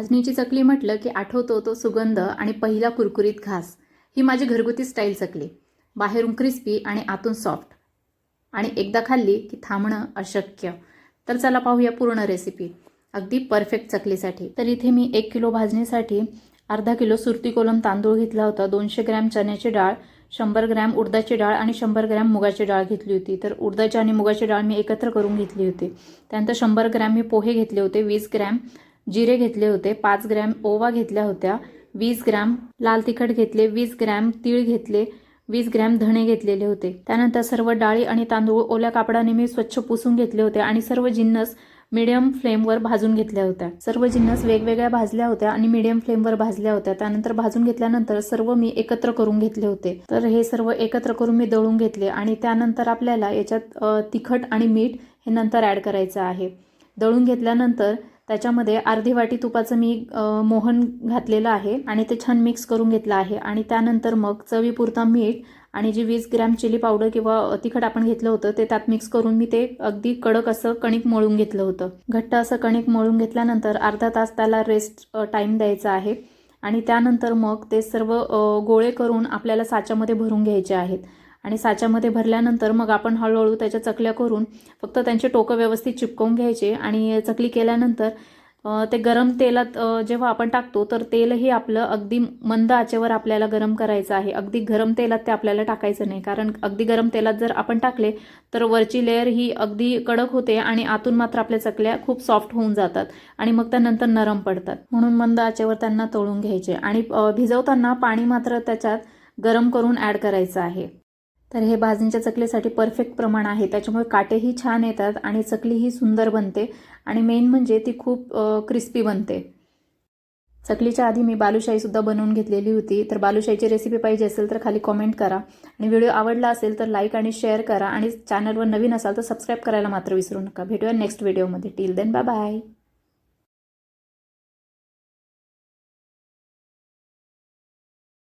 भाजणीची चकली म्हटलं की आठवतो तो सुगंध आणि पहिला कुरकुरीत घास। ही माझी घरगुती स्टाईल चकली, बाहेरून क्रिस्पी आणि आतून सॉफ्ट, आणि एकदा खाल्ली की थांबणं अशक्य। तर चला पाहूया पूर्ण रेसिपी अगदी परफेक्ट चकलीसाठी। तर इथे मी 1 किलो भाजणीसाठी अर्धा किलो सुरती कोलम तांदूळ घेतला होता, 200 ग्रॅम चण्याची डाळ, 100 ग्रॅम उडदाची डाळ आणि 100 ग्रॅम मुगाची डाळ घेतली होती। तर उडदाची आणि मुगाची डाळ मी एकत्र करून घेतली होती। त्यानंतर 100 ग्रॅम मी पोहे घेतले होते, 20 ग्रॅम जिरे घेतले होते, 5 ग्रॅम ओवा घेतल्या होत्या, 20 ग्रॅम लाल तिखट घेतले, 20 ग्रॅम तीळ घेतले, 20 ग्रॅम धणे घेतलेले होते। त्यानंतर सर्व डाळी आणि तांदूळ ओल्या कापडाने मी स्वच्छ पुसून घेतले होते आणि सर्व जिन्नस मीडियम फ्लेमवर भाजून घेतल्या होत्या। सर्व जिन्नस वेगवेगळ्या भाजल्या होत्या आणि मीडियम फ्लेमवर भाजल्या होत्या। त्यानंतर भाजून घेतल्यानंतर सर्व मी एकत्र करून घेतले होते। तर हे सर्व एकत्र करून मी दळून घेतले आणि त्यानंतर आपल्याला याच्यात तिखट आणि मीठ हे नंतर ॲड करायचं आहे। दळून घेतल्यानंतर त्याच्यामध्ये अर्धी वाटी तुपाचं मी मोहन घातलेलं आहे आणि ते छान मिक्स करून घेतलं आहे। आणि त्यानंतर मग चवीपुरता मीठ आणि जी 20 ग्रॅम चिली पावडर किंवा तिखट आपण घेतलं होतं ते त्यात मिक्स करून मी ते अगदी कडक असं कणिक मळून घेतलं होतं। घट्ट असं कणिक मळून घेतल्यानंतर अर्धा तास त्याला रेस्ट टाइम द्यायचा आहे आणि त्यानंतर मग ते सर्व गोळे करून आपल्याला साच्यामध्ये भरून घ्यायचे आहेत। आणि साच्यामध्ये भरल्यानंतर मग आपण हळूहळू त्याच्या चकल्या करून फक्त त्यांचे टोकं व्यवस्थित चिपकवून घ्यायचे आणि चकली केल्यानंतर ते गरम तेलात जेव्हा आपण टाकतो तर तेलही आपलं अगदी मंद आचेवर आपल्याला गरम करायचं आहे। अगदी गरम तेलात ते आपल्याला टाकायचं नाही, कारण अगदी गरम तेलात जर आपण टाकले तर वरची लेअर ही अगदी कडक होते आणि आतून मात्र आपल्या चकल्या खूप सॉफ्ट होऊन जातात आणि मग त्यानंतर नरम पडतात। म्हणून मंद आचेवर त्यांना तळून घ्यायचे आणि भिजवताना पाणी मात्र त्याच्यात गरम करून ॲड करायचं आहे। तर हे भाजणीच्या चकलीसाठी परफेक्ट प्रमाण आहे, त्याच्यामुळे काटेही छान येतात आणि चकलीही सुंदर बनते आणि मेन म्हणजे ती खूप क्रिस्पी बनते। चकलीच्या आधी मी बालुशाहीसुद्धा बनवून घेतलेली होती। तर बालुशाहीची रेसिपी पाहिजे असेल तर खाली कॉमेंट करा आणि व्हिडिओ आवडला असेल तर लाईक आणि शेअर करा आणि चॅनलवर नवीन असाल तर सबस्क्राईब करायला मात्र विसरू नका। भेटूया नेक्स्ट व्हिडिओमध्ये। Till then bye bye.